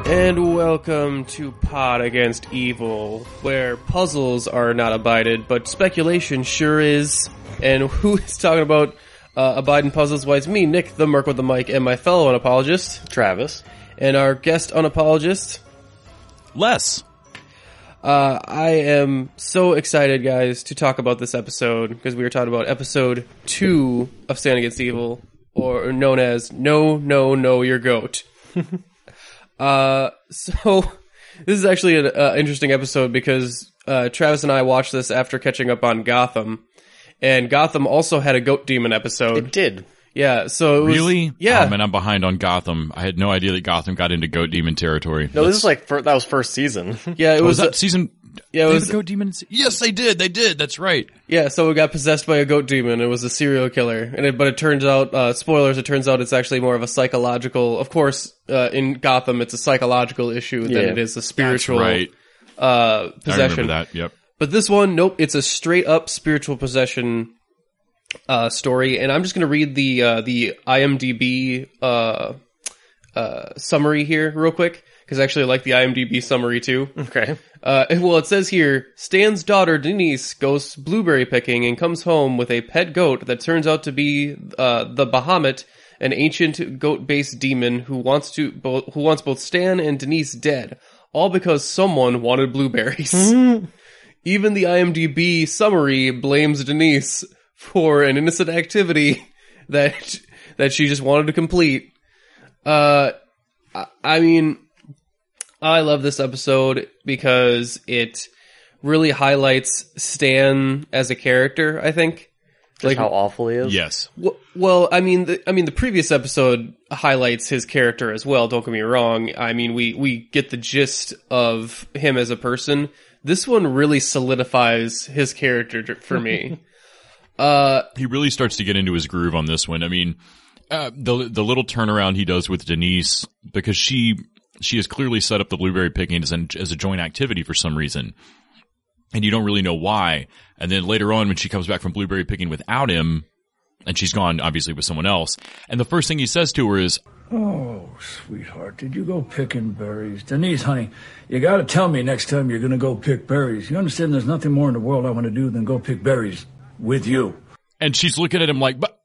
And welcome to Pod Against Evil, where puzzles are not abided, but speculation sure is. And who is talking about abiding puzzles? Why, it's me, Nick, the Merc with the mic, and my fellow unapologist, Travis. And our guest unapologist, Les. I am so excited, guys, to talk about this episode, because we are talking about episode 2 of Stand Against Evil, or known as No, No, No, Your Goat. So this is actually an interesting episode because Travis and I watched this after catching up on Gotham, and Gotham also had a goat demon episode. It did. Yeah, so it was... Really? Yeah. Oh, man, I'm behind on Gotham. I had no idea that Gotham got into goat demon territory. No, this is like, that was first season. Yeah, it was... that season... Yeah, it was... goat demons? Yes, they did. They did. That's right. Yeah, so it got possessed by a goat demon. It was a serial killer. But it turns out, spoilers, it turns out it's actually more of a psychological... Of course, in Gotham, it's a psychological issue than it is a spiritual That's right. Possession. I remember that, yep. But this one, nope, it's a straight-up spiritual possession story, and I'm just going to read the IMDb summary here real quick, because I actually like the IMDb summary too. Okay. Well, it says here, Stan's daughter Denise goes blueberry picking and comes home with a pet goat that turns out to be the Bahamut, an ancient goat-based demon who wants both Stan and Denise dead, all because someone wanted blueberries. Even the IMDb summary blames Denise for an innocent activity that she just wanted to complete. I mean, I love this episode because it really highlights Stan as a character, I think. Just how awful he is? Yes. Well, I mean, the previous episode highlights his character as well, don't get me wrong. I mean, we get the gist of him as a person. This one really solidifies his character for me. He really starts to get into his groove on this one. I mean, the little turnaround he does with Denise, because she has clearly set up the blueberry picking as a joint activity for some reason, and you don't really know why. And then later on, when she comes back from blueberry picking without him, and she's gone obviously with someone else, and the first thing he says to her is, "Oh, sweetheart, did you go picking berries? Denise, honey, you gotta tell me next time you're gonna go pick berries. You understand there's nothing more in the world I want to do than go pick berries with you." And she's looking at him like, but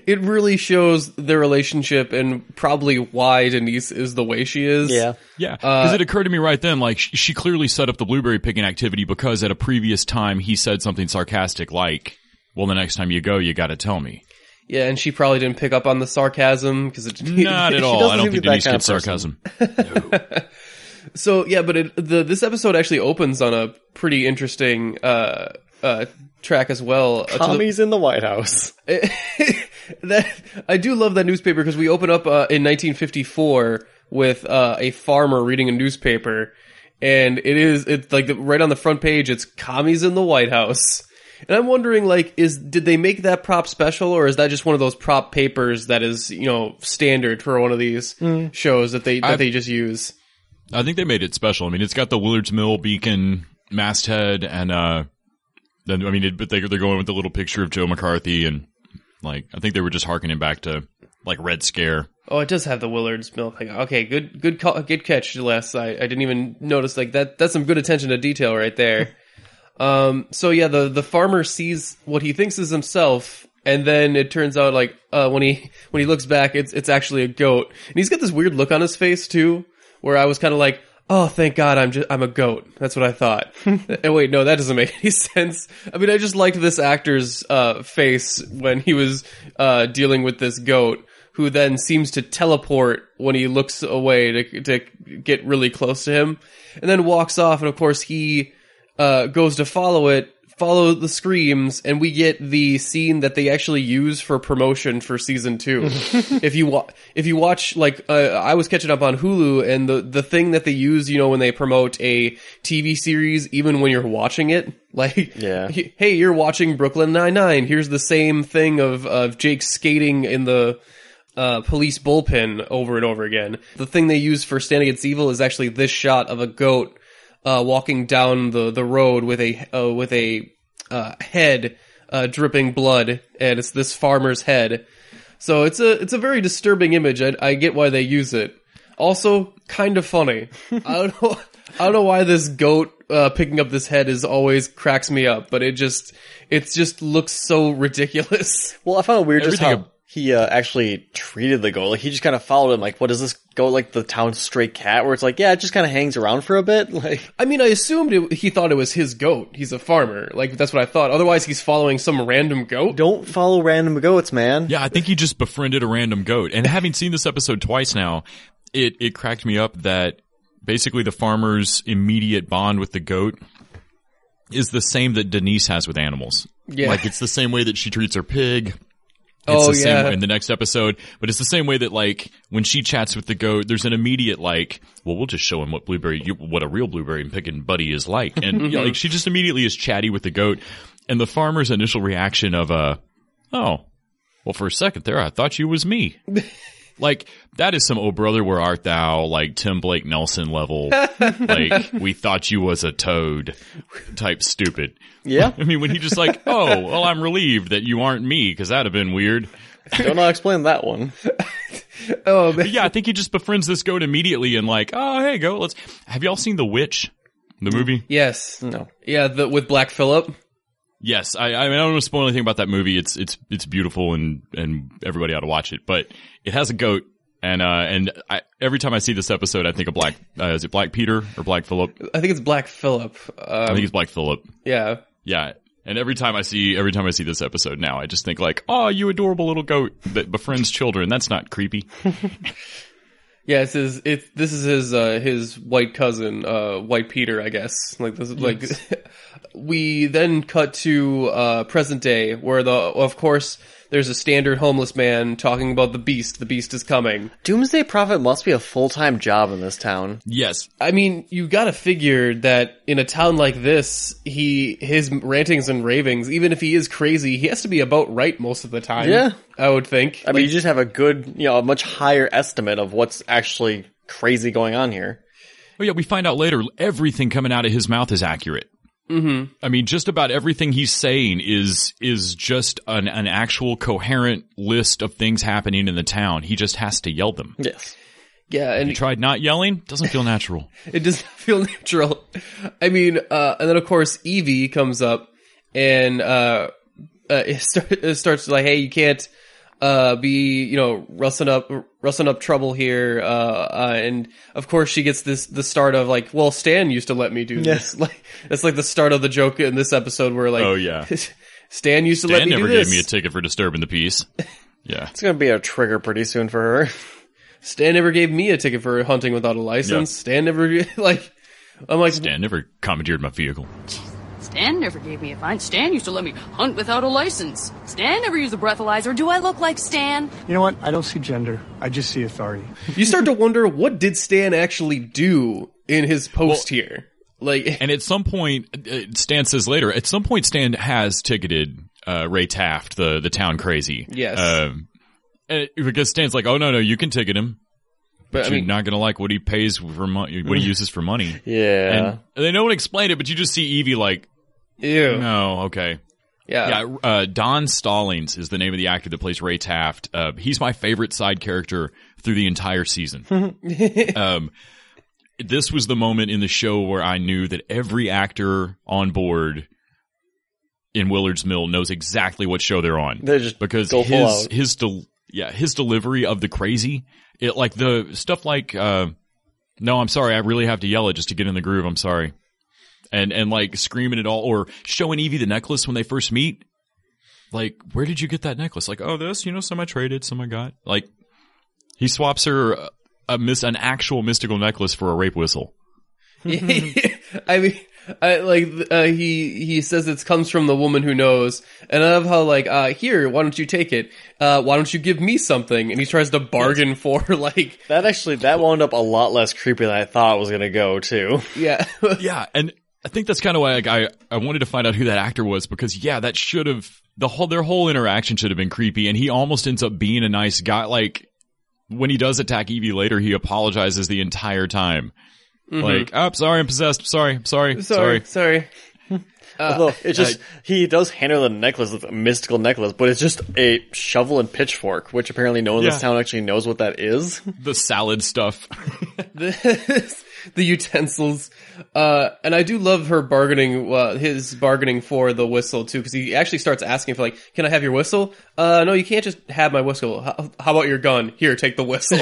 it really shows their relationship and probably why Denise is the way she is. Yeah. Yeah, because it occurred to me right then, like, she clearly set up the blueberry picking activity because at a previous time he said something sarcastic like, well, the next time you go, you gotta tell me. Yeah, and she probably didn't pick up on the sarcasm because Not at all. I don't think Denise gets sarcasm. No. So, yeah, but this episode actually opens on a pretty interesting track as well. Tommy's in the White House. I do love that newspaper because we open up in 1954 with a farmer reading a newspaper, and it's like right on the front page, it's "Commies in the White House." And I'm wondering, like, did they make that prop special, or is that just one of those prop papers that is, standard for one of these shows that they just use? I think they made it special. I mean, it's got the Willard's Mill beacon masthead, and then but they're going with the little picture of Joe McCarthy, and like I think they were just harkening back to like Red Scare. Oh, it does have the Willard's Mill thing. Okay, good catch, Les. I didn't even notice like that. That's some good attention to detail right there. So yeah, the farmer sees what he thinks is himself, and then it turns out like when he looks back, it's actually a goat, and he's got this weird look on his face too, where I was kind of like, oh, thank God, I'm a goat. That's what I thought. And wait, no, that doesn't make any sense. I mean, I just liked this actor's face when he was dealing with this goat, who then seems to teleport when he looks away to get really close to him, and then walks off. And of course, he goes to follow the screams, and we get the scene that they actually use for promotion for season 2. If you watch, like, I was catching up on Hulu, and the thing that they use, when they promote a TV series, even when you're watching it, like, yeah. Hey, you're watching Brooklyn Nine-Nine. Here's the same thing of Jake skating in the police bullpen over and over again. The thing they use for Stand Against Evil is actually this shot of a goat walking down the road with a head dripping blood, and it's this farmer's head. So it's a very disturbing image. I get why they use it. Also, kind of funny. I don't know why this goat picking up this head is always cracks me up, but it just looks so ridiculous. Well, I found it weird just Everything how he actually treated the goat. Like, he just kind of followed him. Like, what is this goat, like the town stray cat? Where it's like, yeah, it just kind of hangs around for a bit. Like, I mean, I assumed he thought it was his goat. He's a farmer. Like, that's what I thought. Otherwise, he's following some random goat. don't follow random goats, man. Yeah, I think he just befriended a random goat. And having seen this episode twice now, it cracked me up that basically the farmer's immediate bond with the goat is the same that Denise has with animals. Yeah. Like, it's the same way that she treats her pig. Oh, It's the yeah. same way in the next episode, but it's the same way that, like, when she chats with the goat, there's an immediate, like, well, we'll just show him what a real blueberry and picking buddy is like. And, like, she just immediately is chatty with the goat. And the farmer's initial reaction of, oh, well, for a second there, I thought you was me. Like, that is some "Oh brother, where art thou?" like Tim Blake Nelson level, like, we thought you was a toad type stupid. Yeah. I mean, when he just like, oh, well, I'm relieved that you aren't me, because that'd have been weird. Don't know how to explain that one. Oh, man. But yeah, I think he just befriends this goat immediately and like, oh, hey, goat, have y'all seen The Witch, the movie? Yes. No. Yeah, with Black Phillip. Yes, I mean, I don't want to spoil anything about that movie. It's beautiful and everybody ought to watch it. But it has a goat, and every time I see this episode, I think of is it Black Peter or Black Phillip? I think it's Black Phillip. I think it's Black Phillip. Yeah. Yeah. And every time I see this episode now, I just think like, oh, you adorable little goat that befriends children. That's not creepy. Yeah, this is his white cousin, White Peter, I guess. Like this, like we then cut to present day, where of course there's a standard homeless man talking about the beast. The beast is coming. Doomsday Prophet must be a full-time job in this town. Yes. I mean, you gotta figure that in a town like this, his rantings and ravings, even if he is crazy, he has to be about right most of the time. Yeah. I would think. I mean, you just have a good, a much higher estimate of what's actually crazy going on here. Oh yeah, we find out later everything coming out of his mouth is accurate. Mm-hmm. I mean, just about everything he's saying is just an actual coherent list of things happening in the town. He just has to yell them. Yes. Yeah, and You tried not yelling? Doesn't feel natural. it doesn't feel natural. I mean, and then of course Evie comes up and it starts like, hey, you can't be, rustling up trouble here. And of course she gets the start of like, well, Stan used to let me do this. Like, that's like the start of the joke in this episode where like, Oh yeah. Stan used to let me do never this. gave me a ticket for disturbing the peace. Yeah. It's going to be a trigger pretty soon for her. Stan never gave me a ticket for hunting without a license. Yeah. Stan never, like, I'm like, Stan never commandeered my vehicle. Stan never gave me a fine. Stan used to let me hunt without a license. Stan never used a breathalyzer. Do I look like Stan? You know what? I don't see gender. I just see authority. you start to wonder, what did Stan actually do in his post here? Like, And at some point, Stan says later, at some point Stan has ticketed Ray Taft, the town crazy. Yes. Because Stan's like, oh, no, you can ticket him. but I You're mean, not going to like what he pays for money, what he uses for money. Yeah. And they don't explain it, but you just see Evie like, ew. no, okay. Yeah. Yeah, Don Stallings is the name of the actor that plays Ray Taft. He's my favorite side character through the entire season. This was the moment in the show where I knew that every actor on board in Willard's Mill knows exactly what show they're on. They just because go full out. his delivery of the crazy, it like the stuff like, no, I'm sorry, I really have to yell it just to get in the groove. I'm sorry. And like screaming it all, or showing Evie the necklace when they first meet. Like, where did you get that necklace? Like, oh, this, some I traded, some I got. Like, he swaps her an actual mystical necklace for a rape whistle. I mean, he says it comes from the woman who knows, and I love how like, here, why don't you take it? Why don't you give me something? And he tries to bargain for like, That wound up a lot less creepy than I thought it was going to go, too. yeah. Yeah, and I think that's kind of why I wanted to find out who that actor was, because yeah, that should have their whole interaction should have been creepy, and he almost ends up being a nice guy. Like when he does attack Evie later, he apologizes the entire time. Mm-hmm. Like, oh, sorry, I'm possessed. Sorry. Although it just he does hand her the necklace, the mystical necklace, but it's just a shovel and pitchfork, which apparently no one in this town actually knows what that is. The salad stuff. The utensils. And I do love her bargaining, his bargaining for the whistle too, because he actually starts asking for like, can I have your whistle? No, you can't just have my whistle. How about your gun? Here, take the whistle.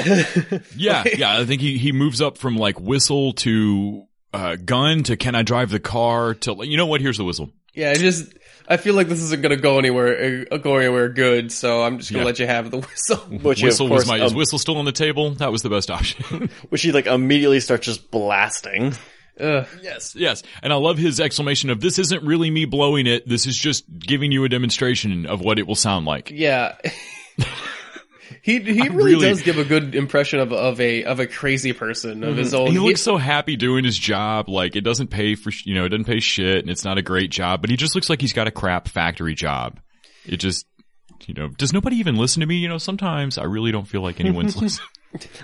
Yeah, I think he moves up from like whistle to gun to can I drive the car to, you know what, here's the whistle. Yeah, I feel like this isn't going to go anywhere good, so I'm just going to let you have the whistle. Which Whistle of course, is whistle still on the table? That was the best option. which he like immediately starts just blasting. Yes. And I love his exclamation of, this isn't really me blowing it, this is just giving you a demonstration of what it will sound like. Yeah. He really does give a good impression of a crazy person of his own. He looks so happy doing his job. Like it doesn't pay for, it doesn't pay shit and it's not a great job, but he just looks like he's got a crap factory job. It just, does nobody even listen to me? Sometimes I really don't feel like anyone's listening.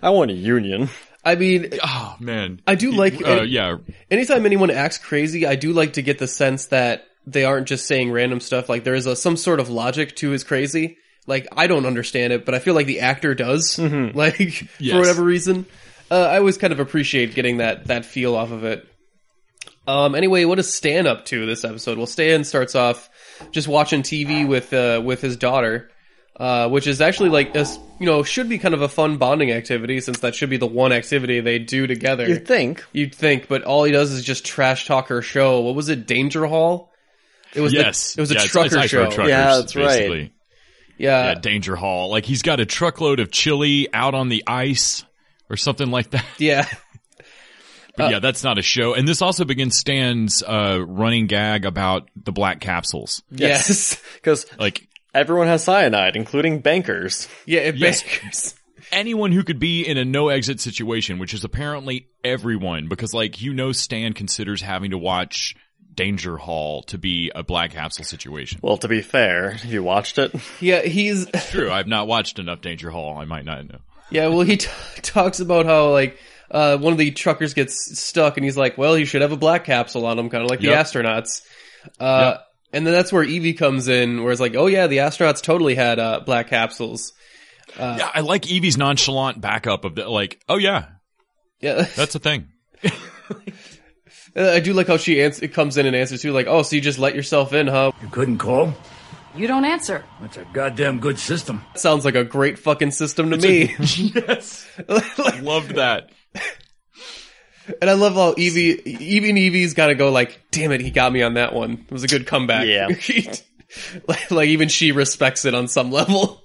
I want a union. I mean, oh man, I do like, yeah. Anytime anyone acts crazy, I do like to get the sense that they aren't just saying random stuff. Like there is some sort of logic to his crazy. Like, I don't understand it, but I feel like the actor does, like, for whatever reason. I always kind of appreciate getting that feel off of it. Anyway, what is Stan up to this episode? Well, Stan starts off just watching TV with his daughter, which is actually like, should be kind of a fun bonding activity, since that should be the one activity they do together. You'd think, but all he does is just trash talk her show. What was it, Danger Hall? It was it was a trucker show. Truckers, yeah, that's basically. right. Yeah, Danger Hall. Like, he's got a truckload of chili out on the ice or something like that. Yeah. But yeah, that's not a show. And this also begins Stan's running gag about the black capsules. Yes. Because like everyone has cyanide, including bankers. Yeah, bankers. Anyone who could be in a no-exit situation, which is apparently everyone, because, Stan considers having to watch Danger Hall to be a black capsule situation. Well, to be fair, have you watched it? Yeah, he's... True, I've not watched enough Danger Hall. I might not know. Yeah, well, he talks about how, one of the truckers gets stuck, and he's like, well, you should have a black capsule on him, kind of like the astronauts. And then that's where Evie comes in, where it's like, oh yeah, the astronauts totally had black capsules. Yeah, I like Evie's nonchalant backup of the, oh yeah. Yeah. That's a thing. I do like how she comes in and answers too, like, oh, so you just let yourself in, huh? You couldn't call? You don't answer. That's a goddamn good system. That sounds like a great fucking system to me. Yes. Loved that. And I love how Evie's got to go like, damn it, he got me on that one. It was a good comeback. Yeah. like even she respects it on some level.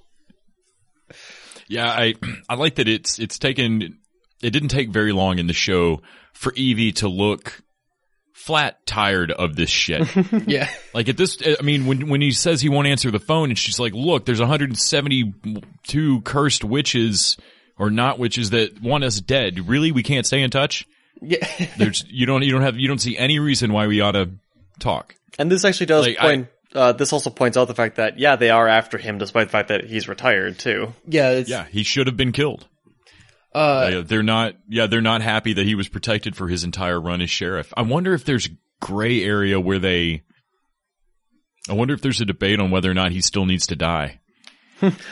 Yeah, I like that it didn't take very long in the show for Evie to look flat tired of this shit. Yeah. Like at this, I mean, when he says he won't answer the phone and she's like, look, there's 172 cursed witches or not witches that want us dead. Really? We can't stay in touch? Yeah. You don't see any reason why we ought to talk. And this actually does this also points out the fact that, they are after him despite the fact that he's retired too. Yeah. He should have been killed. They're not happy that he was protected for his entire run as sheriff. I wonder if there's gray area where I wonder if there's a debate on whether or not he still needs to die.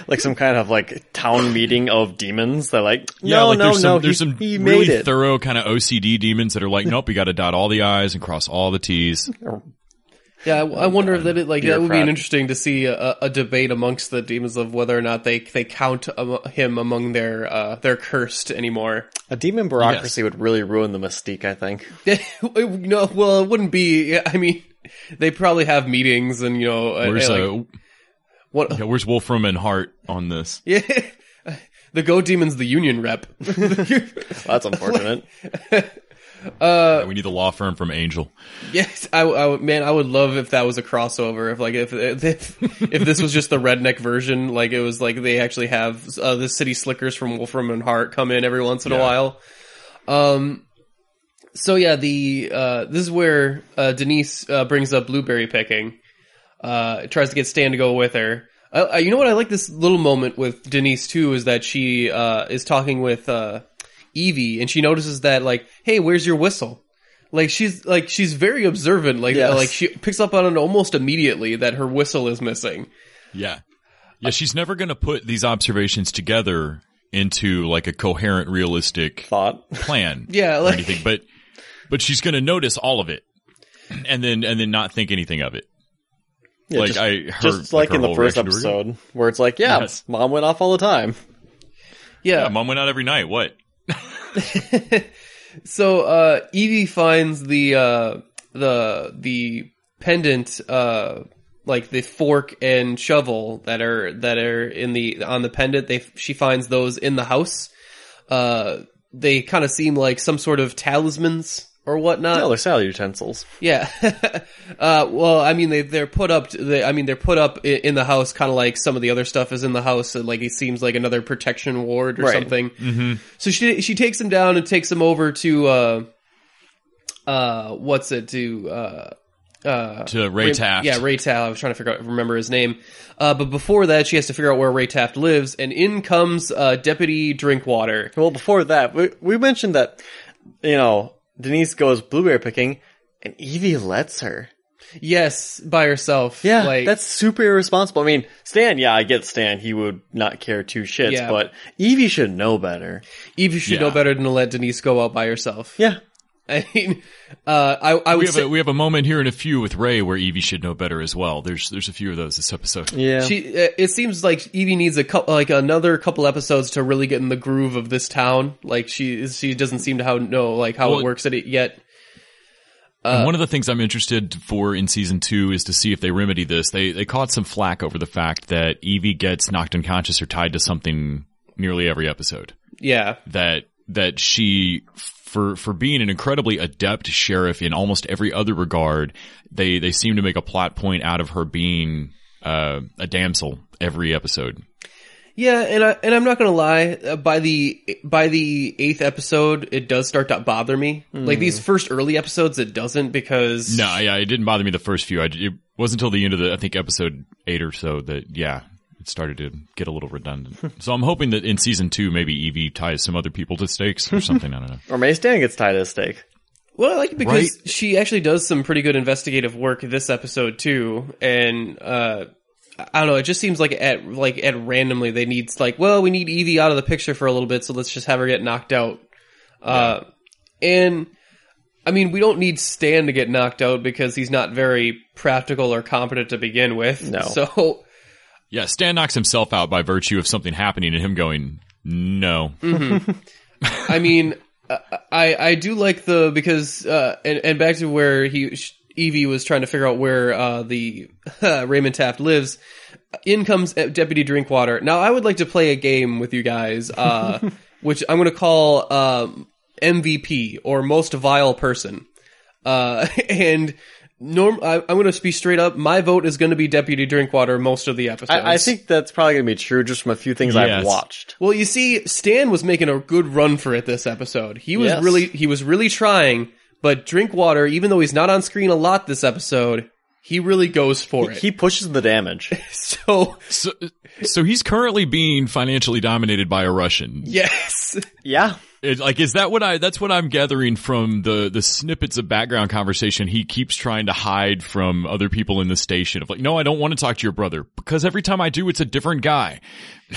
Like some kind of town meeting of demons. They're like, there's some really thorough kind of OCD demons that are like, nope, we got to dot all the I's and cross all the T's. Yeah, I wonder if that would be interesting to see a debate amongst the demons of whether or not they count him among their cursed anymore. A demon bureaucracy would really ruin the mystique, I think. No, well, it wouldn't be. I mean, they probably have meetings and where's Wolfram and Hart on this? Yeah, the Go Demon's the union rep. That's unfortunate. We need the law firm from Angel. Yes, I would love if that was a crossover. If this was just the redneck version, like it was like they actually have the city slickers from Wolfram and Hart come in every once in a while. So yeah, this is where Denise brings up blueberry picking. Tries to get Stan to go with her. You know what? I like this little moment with Denise too is that she is talking with Evie, and she notices that, like, hey, where's your whistle? Like she's very observant. Like Yes. like she picks up on it almost immediately that her whistle is missing. Yeah. Yeah, she's never going to put these observations together into like a coherent, realistic Thought. plan. Yeah, or like- anything. But she's going to notice all of it and then not think anything of it. Yeah, like just like her in the whole first reaction to her- episode, where it's like, yeah, Yes. mom went off all the time. Yeah, Mom went out every night. What? So Evie finds the pendant, like the fork and shovel that are on the pendant. She finds those in the house. They kind of seem like some sort of talismans or whatnot. No, they're salad utensils. Yeah. Well, I mean, they're put up. They're put up in the house, kind of like some of the other stuff is in the house. And like it seems like another protection ward or Right. something. Mm-hmm. So she takes them down and takes them over to To Ray Taft. Yeah, Ray Taft. I was trying to remember his name. But before that, she has to figure out where Ray Taft lives, and in comes Deputy Drinkwater. Well, before that, we mentioned that, Denise goes blueberry picking, and Evie lets her. Yes, by herself. Yeah, like, that's super irresponsible. I mean, Stan, I get Stan. He would not care two shits, Yeah. but Evie should know better. Evie should know better than to let Denise go out by herself. Yeah. I mean, I would say we have a moment here in a few with Ray where Evie should know better as well. There's a few of those this episode. Yeah. it seems like Evie needs another couple episodes to really get in the groove of this town. Like she doesn't seem to know how it works at it yet. And one of the things I'm interested for in season 2 is to see if they remedy this. They caught some flack over the fact that Evie gets knocked unconscious or tied to something nearly every episode. Yeah. That she, for being an incredibly adept sheriff in almost every other regard, they seem to make a plot point out of her being a damsel every episode. Yeah, and I'm not gonna lie. By the 8th episode, it does start to bother me. Like these first early episodes, it doesn't because No, yeah, it didn't bother me the first few. It wasn't until the end of I think episode 8 or so that it started to get a little redundant. So I'm hoping that in season 2, maybe Evie ties some other people to stakes or something. I don't know. Or maybe Stan gets tied to a stake. Well, I like it because she actually does some pretty good investigative work this episode too, and I don't know. It just seems like at randomly they need we need Evie out of the picture for a little bit, so let's just have her get knocked out. And I mean, we don't need Stan to get knocked out because he's not very practical or competent to begin with. No. So yeah, Stan knocks himself out by virtue of something happening and him going no. Mm-hmm. I mean, I do like because and back to where Evie was trying to figure out where the Raymond Taft lives. In comes Deputy Drinkwater. Now, I would like to play a game with you guys, which I'm going to call MVP, or Most Vile Person. And I'm going to be straight up. My vote is going to be Deputy Drinkwater most of the episodes. I think that's probably going to be true just from a few things I've watched. Well, you see, Stan was making a good run for it this episode. He was really trying. But Drinkwater, even though he's not on screen a lot this episode, he really goes for it. He pushes the damage. So he's currently being financially dominated by a Russian. Yes. Yeah. Is that that's what I'm gathering from the snippets of background conversation he keeps trying to hide from other people in the station of no, I don't want to talk to your brother because every time I do, it's a different guy.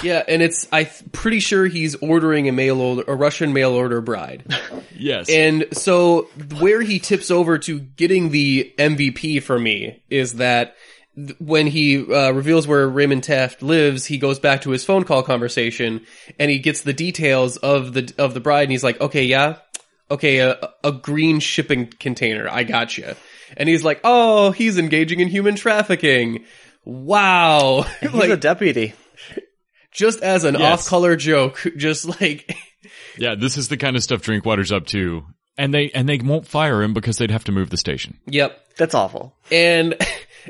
Yeah, and I'm pretty sure he's ordering a Russian mail order bride. Yes. And so where he tips over to getting the MVP for me is that when he reveals where Raymond Taft lives, he goes back to his phone call conversation and he gets the details of the bride, and he's like, a green shipping container, I gotcha. And he's like, oh, he's engaging in human trafficking. Wow. He's a deputy. Just as an off-color joke, just like... Yeah, this is the kind of stuff Drinkwater's up to. And they won't fire him because they'd have to move the station. Yep. That's awful. And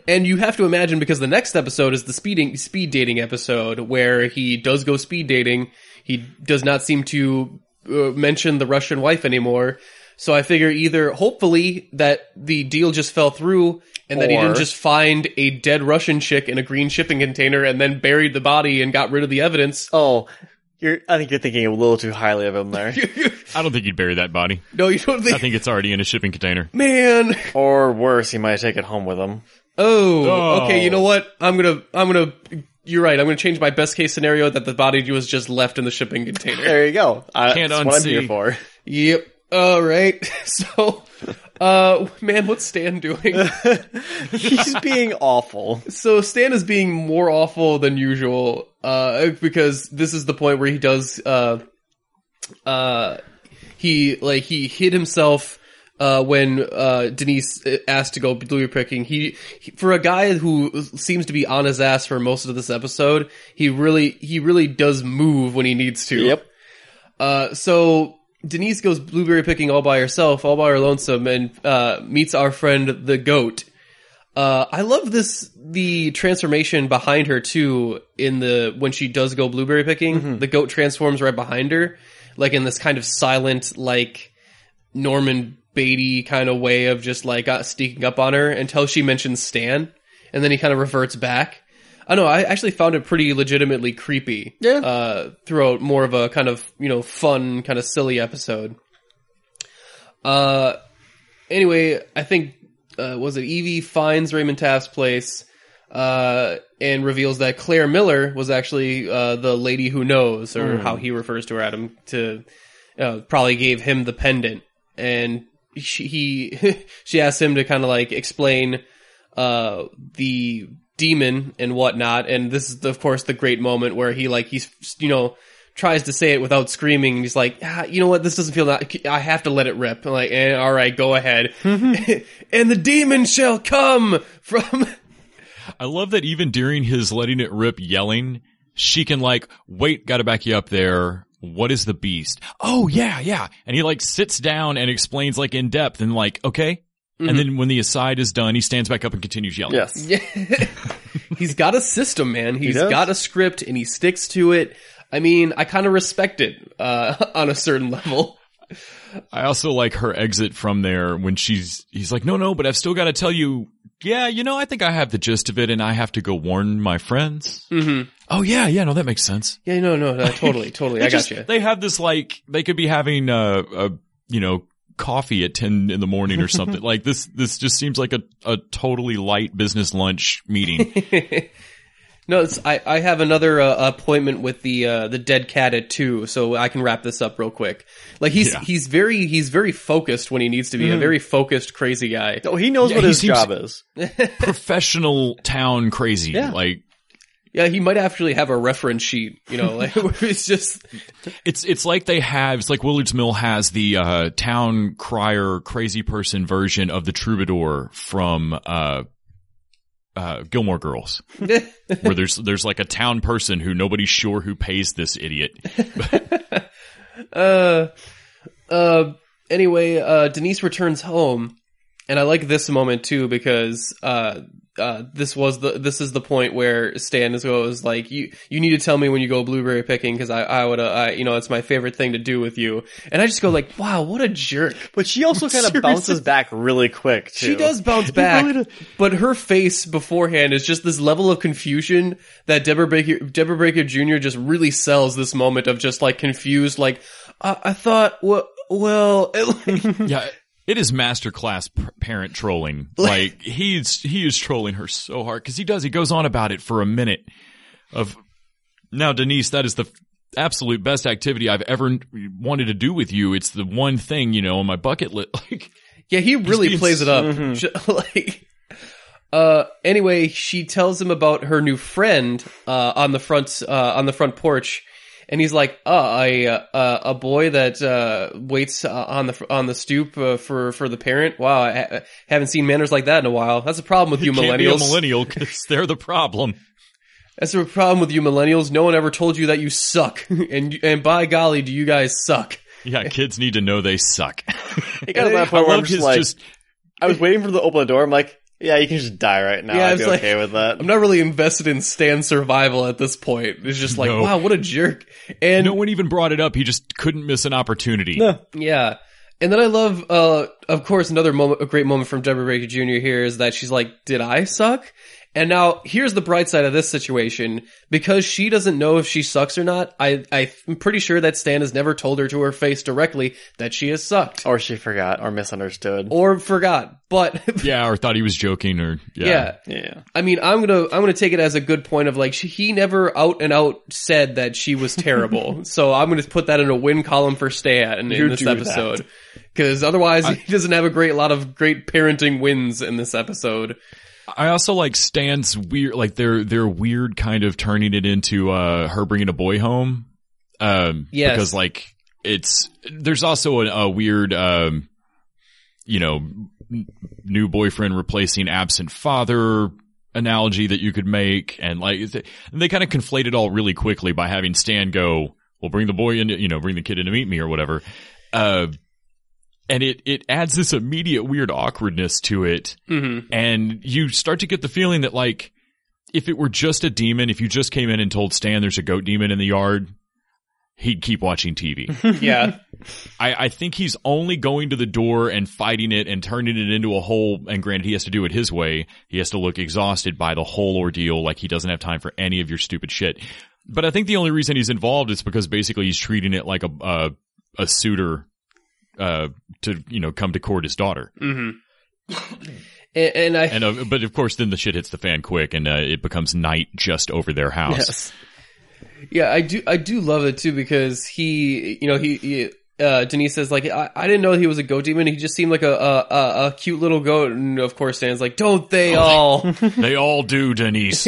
you have to imagine, because the next episode is the speed dating episode where he does go speed dating. He does not seem to mention the Russian wife anymore. So I figure hopefully that the deal just fell through and that he didn't just find a dead Russian chick in a green shipping container and then buried the body and got rid of the evidence. Oh, I think you're thinking a little too highly of him there. I don't think he'd bury that body. No, you don't think? I think it's already in a shipping container. Man. Or worse, he might take it home with him. Oh, okay. You know what? You're right. I'm gonna change my best case scenario that the body was just left in the shipping container. There you go. Can't That's what I'm unsee. here for. Yep. All right. So, man, what's Stan doing? He's being awful. So Stan is being more awful than usual, because this is the point where he does, he hid himself, when, Denise asked to go blueberry picking. He, for a guy who seems to be on his ass for most of this episode, he really does move when he needs to. Yep. So Denise goes blueberry picking all by herself, all by her lonesome, and meets our friend the goat. I love the transformation behind her too. When she does go blueberry picking, the goat transforms right behind her, like in this kind of silent, like Norman Beatty kind of way of just like sneaking up on her until she mentions Stan, and then he kind of reverts back. I don't know, I actually found it pretty legitimately creepy. Yeah. Throughout more of a kind of, fun, kind of silly episode. Anyway, I think, was it Evie finds Raymond Taft's place, and reveals that Claire Miller was actually, the lady who knows, or how he refers to her, Adam, probably gave him the pendant. And she asked him to kind of like explain, the demon and whatnot, and this is of course the great moment where he's tries to say it without screaming, and he's like, you know what, this doesn't feel I have to let it rip. I'm like, all right, go ahead. And the demon shall come from. I love that even during his letting it rip yelling, she can like, wait, gotta back you up there. What is the beast? Oh yeah. And he like sits down and explains like in depth and like, okay. And then when the aside is done, he stands back up and continues yelling. Yes. Yeah. He's got a system, man. He's got a script and he sticks to it. I mean, I kind of respect it, on a certain level. I also like her exit from there when he's like, no, but I've still got to tell you, yeah, I think I have the gist of it and I have to go warn my friends. Mm-hmm. Oh yeah, no, that makes sense. Yeah, no, totally. I got you. They have this like, they could be having, coffee at 10 in the morning or something. Like this just seems like a totally light business lunch meeting. No, I have another appointment with the dead cat at 2, so I can wrap this up real quick. Like he's very focused when he needs to be, a very focused crazy guy. Oh, he knows what his job is. Professional town crazy. Yeah. Like, yeah, he might actually have a reference sheet, like it's just it's like it's like Willard's Mill has the town crier crazy person version of the troubadour from Gilmore Girls, where there's like a town person who nobody's sure who pays this idiot. Anyway, Denise returns home, and I like this moment too because this is the point where Stan goes like, you need to tell me when you go blueberry picking because I would it's my favorite thing to do with you. And I just go like, wow, what a jerk. But she also kind of bounces back really quick too. She does bounce back, but her face beforehand is just this level of confusion that Deborah Baker Jr. just really sells this moment of just like confused, like, I thought, well, yeah. It is masterclass parent trolling. Like he is trolling her so hard because he goes on about it for a minute. Now, Denise, that is the absolute best activity I've ever wanted to do with you. It's the one thing on my bucket list. Like, yeah, he really plays it up. Anyway, she tells him about her new friend on the front porch. And he's like, a boy that waits on the stoop for the parent. Wow, I haven't seen manners like that in a while. That's a problem with you millennials. Can't be a millennial because they're the problem. That's the problem with you millennials. No one ever told you that you suck, and by golly, do you guys suck? Yeah, kids need to know they suck. It got to that point where I'm just like, I was waiting for them to open the door. I'm like, yeah, you can just die right now. I'd be okay with that. I'm not really invested in Stan's survival at this point. It's just like, wow, what a jerk. And no one even brought it up. He just couldn't miss an opportunity. No. Yeah. And then I love, of course, a great moment from Deborah Baker Jr. here is that she's like, did I suck? And now, here's the bright side of this situation. Because she doesn't know if she sucks or not, I'm pretty sure that Stan has never told her to her face directly that she has sucked. Or she forgot, or misunderstood. Or forgot. But... yeah, or thought he was joking, or... Yeah. I mean, I'm gonna take it as a good point of, like, he never out and out said that she was terrible. So I'm gonna put that in a win column for Stan in this episode. Because otherwise, he doesn't have a lot of great parenting wins in this episode. I also like Stan's weird, like their weird kind of turning it into her bringing a boy home. Yes. Because like there's also a weird, new boyfriend replacing absent father analogy that you could make, and like they kind of conflate it all really quickly by having Stan go, "Well, bring the boy in, bring the kid in to meet me," or whatever. And it adds this immediate weird awkwardness to it. Mm-hmm. And you start to get the feeling that, like, if it were just a demon, if you just came in and told Stan there's a goat demon in the yard, he'd keep watching TV. Yeah. I think he's only going to the door and fighting it and turning it into a whole, and granted he has to do it his way. He has to look exhausted by the whole ordeal, like he doesn't have time for any of your stupid shit. But I think the only reason he's involved is because basically he's treating it like a suitor to come to court his daughter. Mm-hmm. But of course then the shit hits the fan quick, and it becomes night just over their house. Yes. Yeah, I do love it too, because he Denise says, like, I didn't know he was a goat demon. He just seemed like a cute little goat, and of course Stan's like, don't they all? They all do, Denise.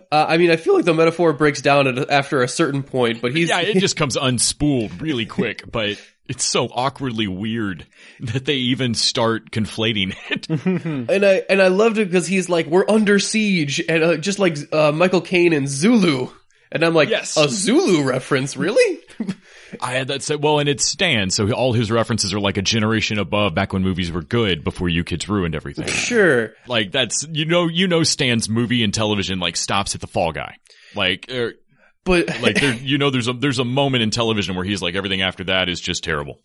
I mean, I feel like the metaphor breaks down after a certain point, but it just comes unspooled really quick, but it's so awkwardly weird that they even start conflating it. And I loved it because he's like, we're under siege, and just like Michael Caine and Zulu, and I'm like, yes. A Zulu reference, really? I had that said, well, and it's Stan, so all his references are like a generation above, back when movies were good, before you kids ruined everything. Sure. Like, that's, Stan's movie and television, like, stops at the Fall Guy. Like, but like, there's a moment in television where he's like, everything after that is just terrible.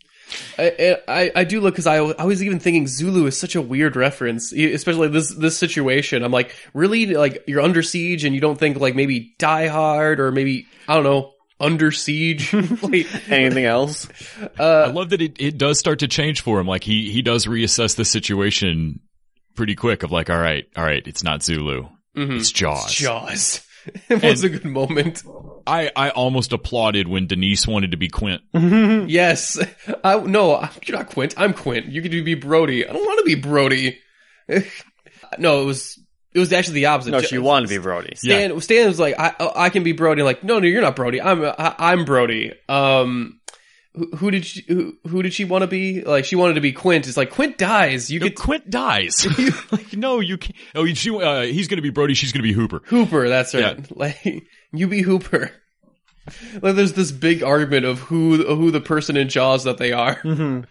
I do look, because I was even thinking Zulu is such a weird reference, especially this situation. I'm like, really? Like, you're under siege and you don't think, like, maybe Die Hard, or maybe, I don't know, Under Siege? Like, anything else? I love that it does start to change for him. Like, he does reassess the situation pretty quick of like, all right, it's not Zulu. Mm-hmm. It's Jaws. It was a good moment. I almost applauded when Denise wanted to be Quint. Yes. No, you're not Quint. I'm Quint. You can be Brody. I don't want to be Brody. No, it was actually the opposite. No, she wanted to be Brody. Stan was like, I can be Brody. Like, no, you're not Brody. I'm Brody. Who did she want to be? Like, she wanted to be Quint. It's like, Quint dies. Quint dies. Like, no, you can't. Oh, he's going to be Brody. She's going to be Hooper. Hooper, that's right. Yeah. Like, you be Hooper. Like, there's this big argument of who the person in Jaws that they are. Mm-hmm.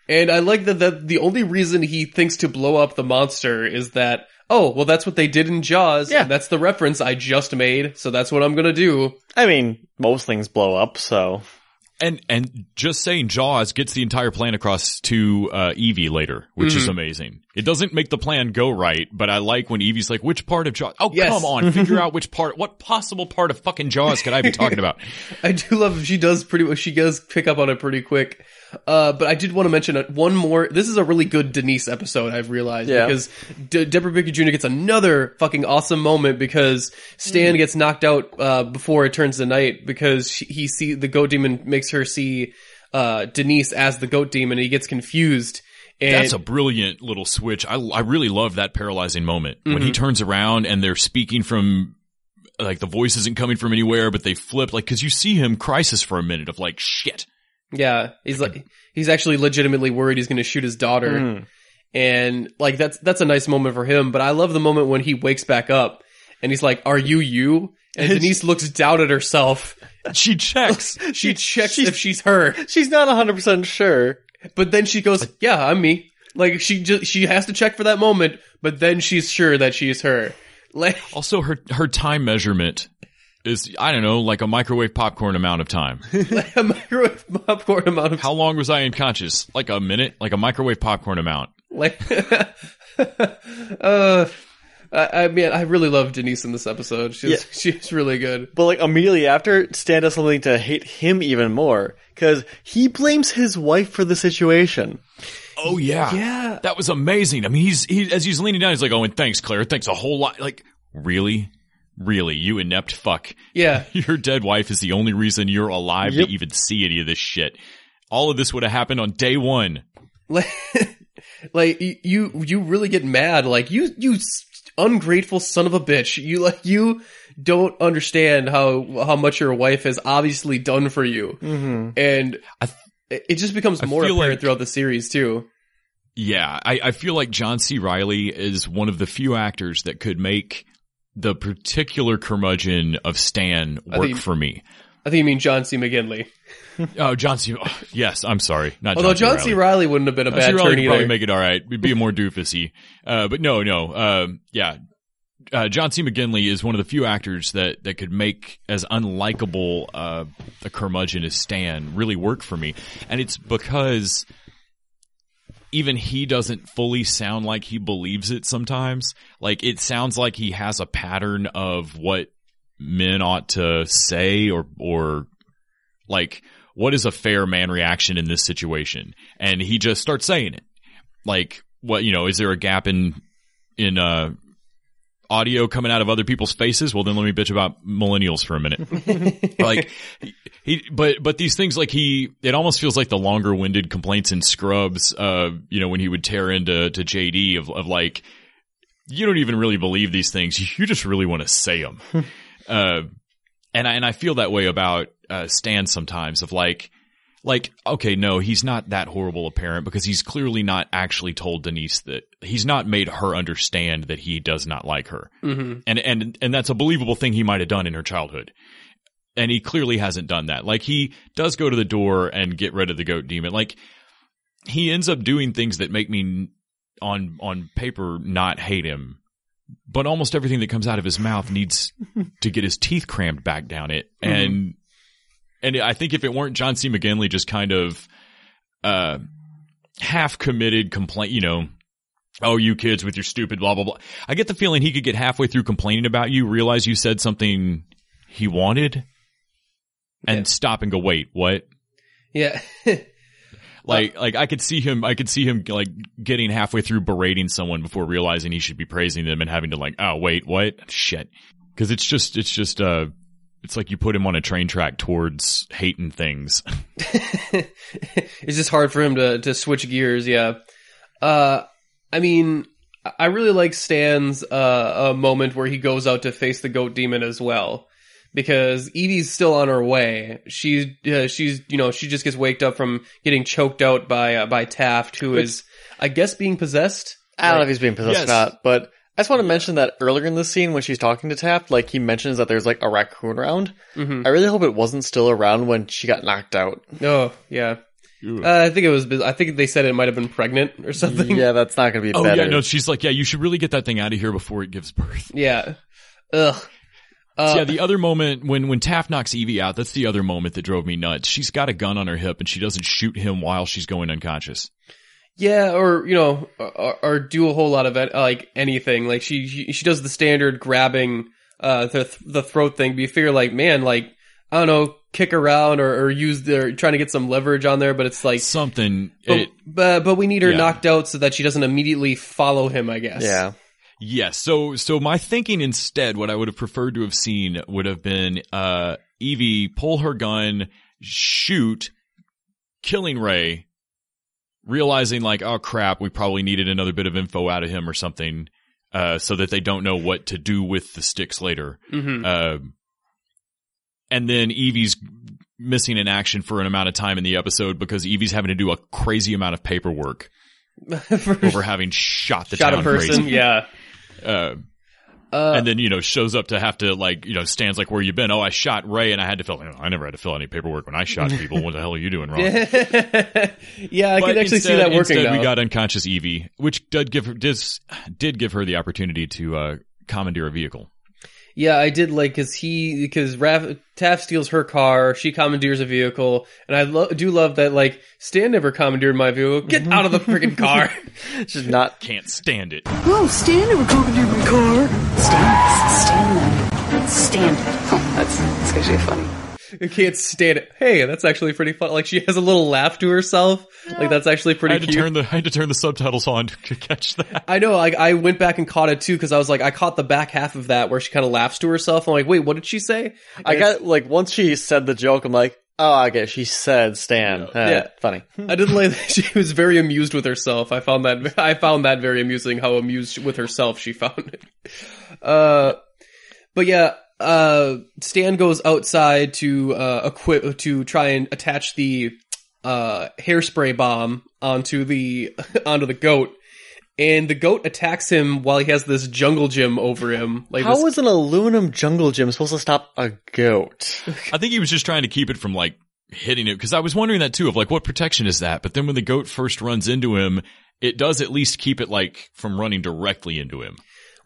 And I like that the only reason he thinks to blow up the monster is that, oh, well, that's what they did in Jaws. Yeah. And that's the reference I just made, so that's what I'm going to do. I mean, most things blow up, so... And just saying Jaws gets the entire plan across to Evie later, which is amazing. It doesn't make the plan go right, but I like when Evie's like, which part of Jaws? Oh, yes. Come on, figure out what possible part of fucking Jaws could I be talking about? I do love she does pick up on it pretty quick. But I did want to mention one more. This is a really good Denise episode, I've realized, because Deborah Baker Jr. gets another fucking awesome moment because Stan gets knocked out before it turns to night because the goat demon makes her see Denise as the goat demon, and he gets confused. And that's a brilliant little switch. I really love that paralyzing moment when he turns around and they're speaking from, like, the voice isn't coming from anywhere, but they flip, like, because you see him crisis for a minute of like, shit. Yeah, he's actually legitimately worried he's going to shoot his daughter, and like that's a nice moment for him. But I love the moment when he wakes back up and he's like, "Are you?" And Denise looks down at herself. She checks. She checks if she's her. She's not 100% sure, but then she goes, "Yeah, I'm me." Like she has to check for that moment, but then she's sure that she's her. Like, also her time measurement is, I don't know, like a microwave popcorn amount of time. Like a microwave popcorn amount of How long was I unconscious? Like a minute? Like a microwave popcorn amount. Like, I mean, I really love Denise in this episode. She's really good. But like immediately after, Stan does something to hate him even more because he blames his wife for the situation. Oh yeah, Yeah. that was amazing. I mean, he as he's leaning down, he's like, "Oh, and thanks, Claire. Thanks a whole lot." Like, really, you inept fuck. Yeah. Your dead wife is the only reason you're alive to even see any of this shit. All of this would have happened on day one. Like you really get mad. Like you ungrateful son of a bitch. You don't understand how much your wife has obviously done for you, and it just becomes more apparent throughout the series too. Yeah, I feel like John C. Reilly is one of the few actors that could make the particular curmudgeon of Stan work for me. I think you mean John C. McGinley. Oh, John C. Oh, yes, I'm sorry. Not Although John C. Reilly wouldn't have been a bad turn either. Probably make it all right. It'd be more doofusy. But no. Yeah. John C. McGinley is one of the few actors that could make as unlikable a curmudgeon as Stan really work for me. And it's because even he doesn't fully sound like he believes it sometimes. Like, it sounds like he has a pattern of what men ought to say or like, what is a fair man reaction in this situation? And he just starts saying it. Like, what, is there a gap in audio coming out of other people's faces? Well, then let me bitch about millennials for a minute. Like, but these things, like it almost feels like the longer winded complaints in Scrubs, when he would tear into JD of like, you don't even really believe these things. You just really want to say them. And I feel that way about Stan sometimes of like, okay, no, he's not that horrible a parent because he's clearly not actually told Denise that he's not made her understand that he does not like her. Mm-hmm. And that's a believable thing he might have done in her childhood. And he clearly hasn't done that. Like, he does go to the door and get rid of the goat demon. Like, he ends up doing things that make me on paper not hate him. But almost everything that comes out of his mouth needs to get his teeth crammed back down it. And I think if it weren't John C. McGinley just kind of half-committed complaint, oh, you kids with your stupid blah, blah, blah. I get the feeling he could get halfway through complaining about you, realize you said something he wanted, and stop and go, wait, what? Yeah. Like I could see him like getting halfway through berating someone before realizing he should be praising them and having to like, oh wait, what? Shit. Cause it's just it's like you put him on a train track towards hating things. It's just hard for him to switch gears. Yeah. I mean, I really like Stan's, a moment where he goes out to face the goat demon as well. Because Evie's still on her way. She's she just gets waked up from getting choked out by Taft, who is, I guess, being possessed. I don't know if he's being possessed or not, but I just want to mention that earlier in the scene when she's talking to Taft, like, he mentions that there's like a raccoon around. Mm-hmm. I really hope it wasn't still around when she got knocked out. Oh, yeah. I think they said it might have been pregnant or something. Yeah, that's not going to be better. Oh, yeah, no, she's like, yeah, you should really get that thing out of here before it gives birth. Yeah. Ugh. The other moment when Taft knocks Evie out, that's the other moment that drove me nuts. She's got a gun on her hip and she doesn't shoot him while she's going unconscious. Yeah, or or do a whole lot of like anything. Like she does the standard grabbing the throat thing. But you figure like, man, like, I don't know, kick around or use trying to get some leverage on there, but it's like something. But we need her knocked out so that she doesn't immediately follow him, I guess. Yeah. Yes. So my thinking instead, what I would have preferred to have seen would have been Evie pull her gun, shoot, killing Ray, realizing like, oh crap, we probably needed another bit of info out of him or something, so that they don't know what to do with the sticks later. Mm-hmm. And then Evie's missing in action for an amount of time in the episode because Evie's having to do a crazy amount of paperwork over having shot town a person, crazy. Yeah. And then, shows up to have to, like, Stan's like, where you been? Oh, I shot Ray and I had to fill, I never had to fill any paperwork when I shot people. What the hell are you doing wrong? Yeah, I can actually see that working instead now. We got unconscious Evie, which did give her the opportunity to commandeer a vehicle. Yeah, I did like because Taft steals her car, she commandeers a vehicle, and I do love that like Stan never commandeered my vehicle. Get out of the freaking car! Just not. Can't stand it. Oh, Stan never commandeered my car. Stand it. Oh, that's actually funny. I can't stand it. Hey, that's actually pretty fun. Like she has a little laugh to herself. Like that's actually pretty cute. I had to turn the subtitles on to catch that. I know. Like I went back and caught it too because I was like, I caught the back half of that where she kind of laughs to herself. I'm like, wait, what did she say? I got like once she said the joke, I'm like, oh, I get it. She said Stan. Yeah, funny. I didn't like that she was very amused with herself. I found that very amusing. How amused with herself she found it. But yeah. Stan goes outside to try and attach the hairspray bomb onto the goat, and the goat attacks him while he has this jungle gym over him. Like, how is an aluminum jungle gym supposed to stop a goat? I think he was just trying to keep it from like hitting it, because I was wondering that too, of like what protection is that? But then when the goat first runs into him, it does at least keep it like from running directly into him.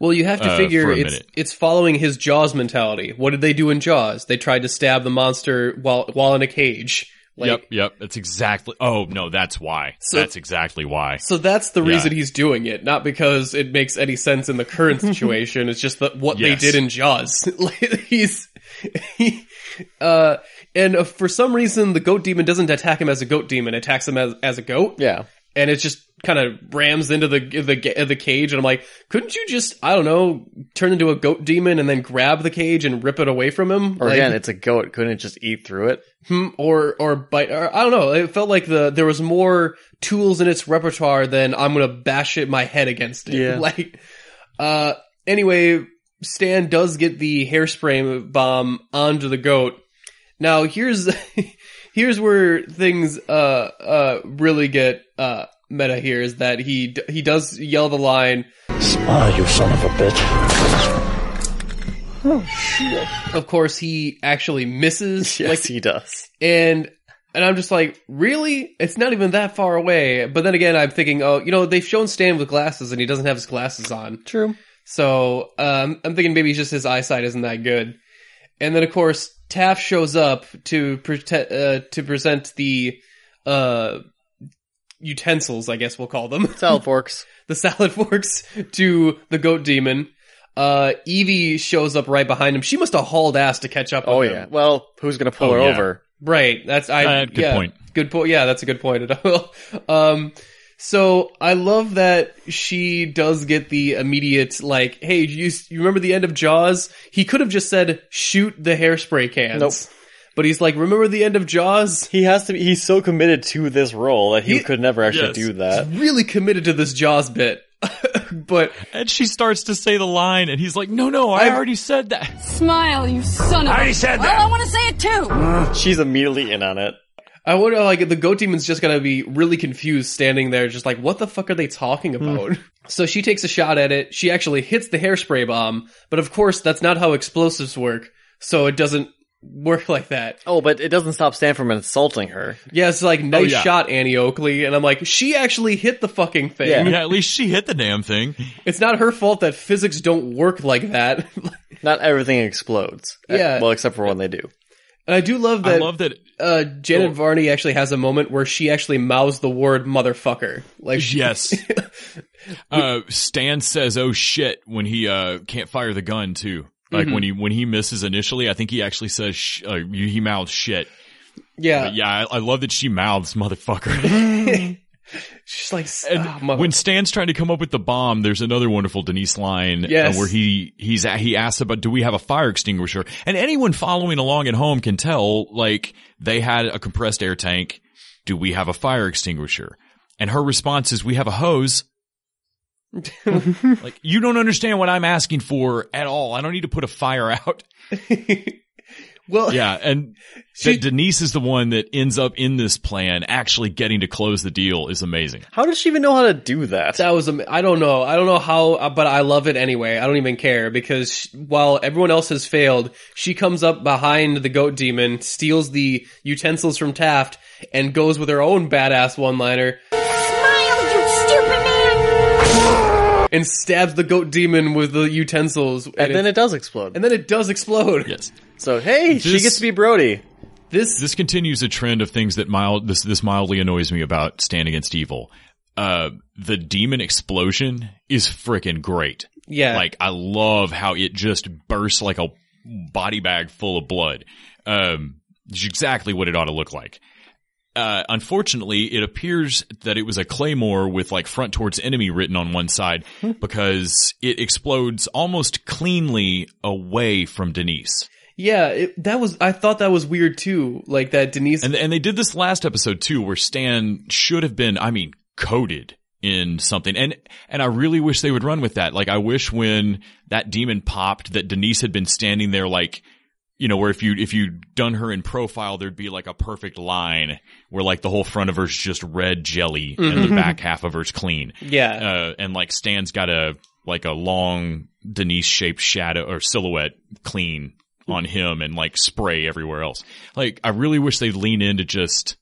Well, you have to figure it's following his Jaws mentality. What did they do in Jaws? They tried to stab the monster while in a cage. Like, yep. That's exactly. Oh no, that's why. That's exactly why. So that's the reason he's doing it, not because it makes any sense in the current situation. It's just what they did in Jaws. And for some reason, the goat demon doesn't attack him as a goat demon; it attacks him as a goat. Yeah, and it's just kind of rams into the cage, and I'm like, couldn't you just, I don't know, turn into a goat demon and then grab the cage and rip it away from him? Or again, it's a goat. Couldn't it just eat through it? Or bite? Or, I don't know. It felt like there was more tools in its repertoire than I'm gonna bash my head against it. Yeah. Anyway, Stan does get the hairspray bomb onto the goat. Now here's where things really get meta here, is that he does yell the line, "Smile, you son of a bitch." Oh shit. Of course he actually misses. Yes, he does. And I'm just like, really? It's not even that far away. But then again, I'm thinking, they've shown Stan with glasses and he doesn't have his glasses on. True. So I'm thinking maybe just his eyesight isn't that good. And then of course Taft shows up to present the utensils, I guess we'll call them. Salad forks. The salad forks to the goat demon. Evie shows up right behind him. She must have hauled ass to catch up with him. Yeah. Well, who's gonna pull her over? Right. That's good point. Good point. Yeah, that's a good point. So I love that she does get the immediate, like, hey, you remember the end of Jaws? He could have just said, shoot the hairspray cans. Nope. But he's like, remember the end of Jaws? He's so committed to this role that he could never actually do that. He's really committed to this Jaws bit. And she starts to say the line, and he's like, no, I already said that. Smile, you son of a... I already said that. Well, I want to say it too. She's immediately in on it. I wonder, like, the goat demon's just gonna be really confused standing there, just like, what the fuck are they talking about? So she takes a shot at it. She actually hits the hairspray bomb, but of course, that's not how explosives work, so it doesn't work like that. Oh, but it doesn't stop Stan from insulting her. Yeah, it's like, nice shot, Annie Oakley, and I'm like, she actually hit the fucking thing. Yeah, at least she hit the damn thing. It's not her fault that physics don't work like that. Not everything explodes. Yeah. Well, except for when they do. And I do love that. Janet Varney actually has a moment where she actually mouths the word motherfucker. Like, yes. Stan says, "Oh shit," when he can't fire the gun too. Like when he misses initially, I think he actually says he mouths shit. Yeah, but yeah. I love that she mouths motherfucker. She's like, when Stan's trying to come up with the bomb, there's another wonderful Denise line where he asks about, do we have a fire extinguisher? And anyone following along at home can tell, like, they had a compressed air tank. Do we have a fire extinguisher? And her response is, we have a hose. Like, you don't understand what I'm asking for at all. I don't need to put a fire out. Well, yeah, and Denise is the one that ends up in this plan actually getting to close the deal is amazing. How does she even know how to do that? That was I don't know how, but I love it anyway. I don't even care, because while everyone else has failed, she comes up behind the goat demon, steals the utensils from Taft, and goes with her own badass one-liner. Smile, you stupid man! and stabs the goat demon with the utensils. And then it does explode. And then it does explode. Yes. So, hey, she gets to be Brody. This continues a trend of things that this mildly annoys me about Stand Against Evil. The demon explosion is freaking great. Yeah. Like, I love how it just bursts like a body bag full of blood. It's exactly what it ought to look like. Unfortunately, it appears that it was a claymore with like front towards enemy written on one side because it explodes almost cleanly away from Denise. Yeah, I thought that was weird too. Like that Denise. And they did this last episode too, where Stan should have been, coated in something. And I really wish they would run with that. Like, I wish when that demon popped that Denise had been standing there like, where if you'd done her in profile, there'd be like a perfect line where like the whole front of her's just red jelly and the back half of her's clean. Yeah. And like Stan's got a long Denise shaped shadow or silhouette clean on him and like spray everywhere else. Like, I really wish they'd lean into just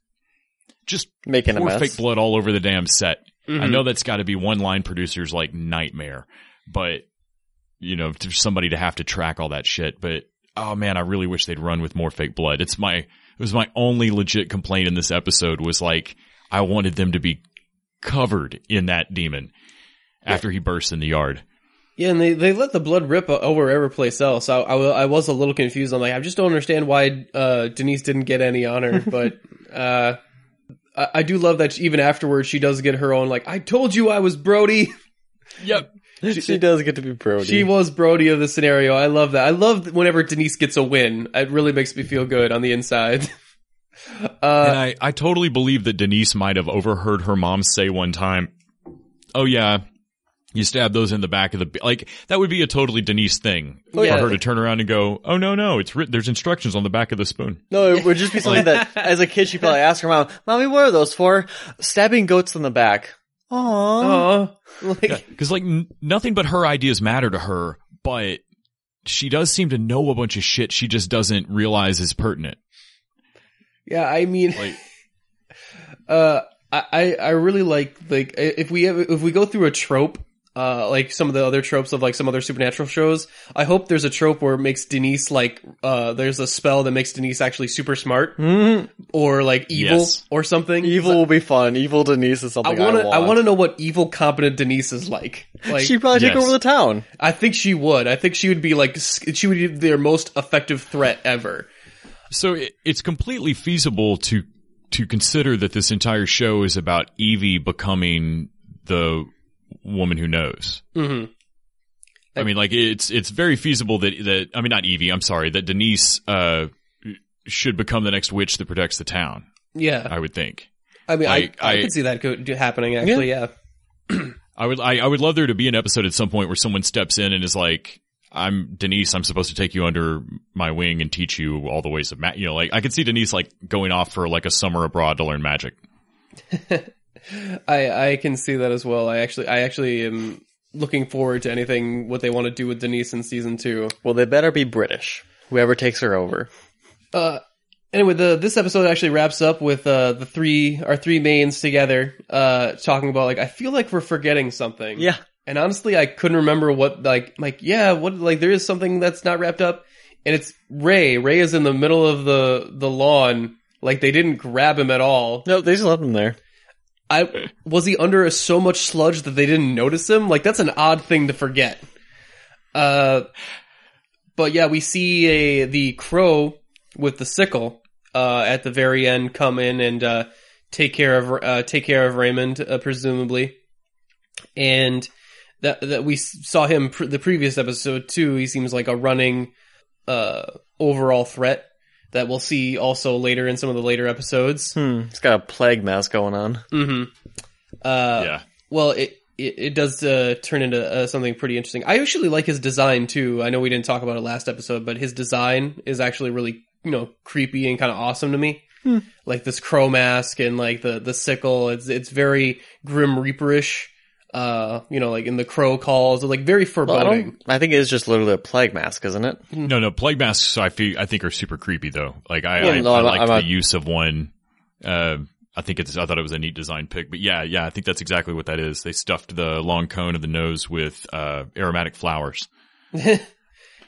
making a mess. Fake blood all over the damn set. I know that's got to be one line producer's like nightmare, but to somebody to have to track all that shit. But oh man, I really wish they'd run with more fake blood. It was my only legit complaint in this episode was like, I wanted them to be covered in that demon after he bursts in the yard. Yeah, and they let the blood rip over every place else. I was a little confused. I'm like, I just don't understand why Denise didn't get any on her. But I do love that even afterwards she does get her own, like, I told you I was Brody. Yep. She does get to be Brody. She was Brody of the scenario. I love that. I love whenever Denise gets a win. It really makes me feel good on the inside. And I totally believe that Denise might have overheard her mom say one time, oh yeah, you stab those in the back of the... Like, that would be a totally Denise thing. For her to turn around and go, oh no, it's written, there's instructions on the back of the spoon. No, it would just be something that, as a kid, she'd probably ask her mom, Mommy, what are those for? Stabbing goats in the back. Aww. Because nothing but her ideas matter to her, but she does seem to know a bunch of shit she just doesn't realize is pertinent. Yeah, I mean, I really like if we go through a trope, like some of the other tropes of like some other supernatural shows, I hope there's a trope where it makes Denise there's a spell that makes Denise actually super smart, or like evil or something. Evil will be fun. Evil Denise is something I want to know what evil competent Denise is like. She'd probably take over the town. I think she would. I think she would be she would be their most effective threat ever. So it's completely feasible to consider that this entire show is about Evie becoming the woman who knows. Mm-hmm. I mean, it's very feasible that I mean, not Evie, I'm sorry, that Denise should become the next witch that protects the town. Yeah. I would think. I mean, I could see that happening, actually, yeah. I would love there to be an episode at some point where someone steps in and is like, I'm Denise, I'm supposed to take you under my wing and teach you all the ways of magic. I could see Denise going off for a summer abroad to learn magic. I can see that as well. I actually am looking forward to what they want to do with Denise in season 2. Well, they better be British. Whoever takes her over. Anyway, this episode actually wraps up with our three mains together, talking about I feel like we're forgetting something. Yeah. And honestly, I couldn't remember what there is something that's not wrapped up, and it's Ray. Ray is in the middle of the lawn. They didn't grab him at all. No, they just left him there. Was he under so much sludge that they didn't notice him? That's an odd thing to forget. But yeah, we see the crow with the sickle at the very end come in and take care of Raymond, presumably, and that we saw him the previous episode too. He seems like a running overall threat that we'll see also later in some of the later episodes. It's got a plague mask going on. Mm-hmm. Yeah. Well, it does turn into something pretty interesting. I actually like his design too. I know we didn't talk about it last episode, but his design is actually really creepy and kind of awesome to me. This crow mask and the sickle. It's very Grim Reaper-ish. In the crow calls, very foreboding. I think it is just literally a plague mask, isn't it? No, plague masks I think are super creepy though. I like the use of one. I I thought it was a neat design pick, but yeah, I think that's exactly what that is. They stuffed the long cone of the nose with aromatic flowers.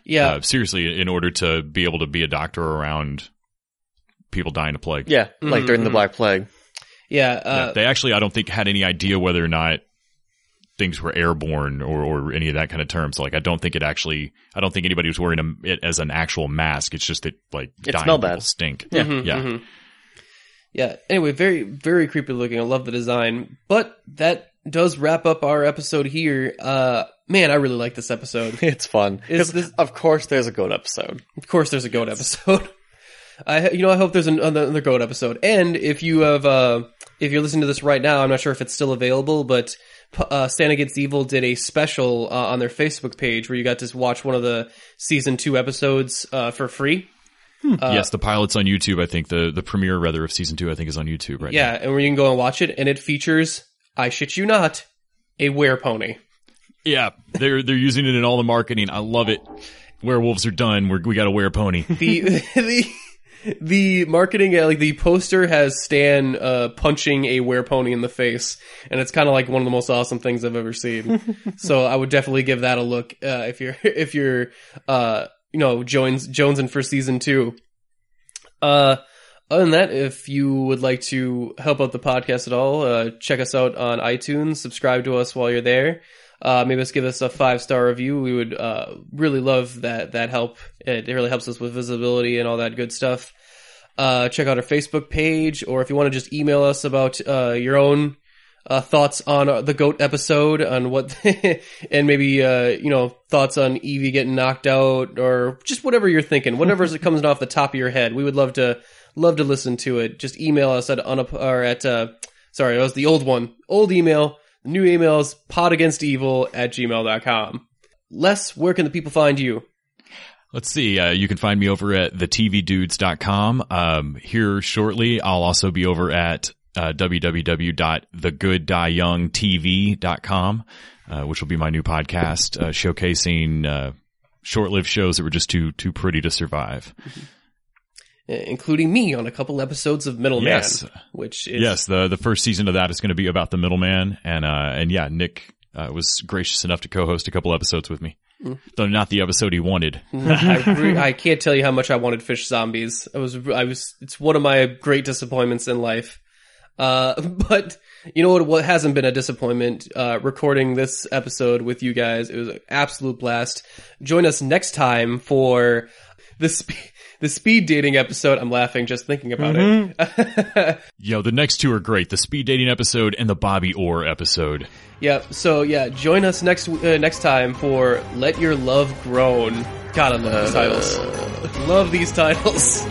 Yeah. Seriously, in order to be able to be a doctor around people dying of plague. Yeah, like during the Black Plague. Yeah. They actually, I don't think, had any idea whether or not things were airborne or any of that kind of terms. Like, I don't think anybody was wearing it as an actual mask. It's just that, like, It dying smelled people bad. stink. Yeah. Yeah. Anyway, very, very creepy looking. I love the design. But that does wrap up our episode here. Man, I really like this episode. It's fun. Of course there's a goat episode. Of course there's a goat episode. I hope there's another goat episode. And if you're listening to this right now, I'm not sure if it's still available, but Santa Gets Evil did a special on their Facebook page where you got to watch one of the season 2 episodes for free. Yes, the pilot's on YouTube. I think the premiere rather of season 2, I think, is on YouTube right now. Yeah, and where you can go and watch it, and it features, I shit you not, a werepony. Yeah, they're using it in all the marketing. I love it. Werewolves are done. We got a werepony. The marketing, like the poster has Stan punching a werepony in the face, and it's kind of like one of the most awesome things I've ever seen. So I would definitely give that a look if you're jonesing for season 2. Other than that, if you would like to help out the podcast at all, check us out on iTunes. Subscribe to us while you're there. Maybe just give us a 5-star review. We would really love that help. It really helps us with visibility and all that good stuff. Check out our Facebook page, or if you want to just email us about your own thoughts on the GOAT episode, on what, and maybe thoughts on Evie getting knocked out, or just whatever you're thinking, whatever comes off the top of your head. We would love to listen to it. Just email us at sorry, that was the old email. The new email is podagainstevil@gmail.com. Les, where can the people find you? Let's see. You can find me over at thetvdudes.com. Here shortly, I'll also be over at www.thegooddieyoungtv.com, which will be my new podcast, showcasing short-lived shows that were just too pretty to survive. Including me on a couple episodes of Middleman. Yes. Which is... Yes, the first season of that is going to be about the Middleman, and yeah, Nick was gracious enough to co-host a couple episodes with me. Though not the episode he wanted. I can't tell you how much I wanted Fish Zombies. It's one of my great disappointments in life. But you know what hasn't been a disappointment? Recording this episode with you guys. It was an absolute blast. Join us next time for the speed dating episode. I'm laughing just thinking about it. Yo, the next two are great. The speed dating episode and the Bobby Orr episode. Yeah, so yeah, join us next time for Let Your Love Grown. God, I love these titles. Love these titles.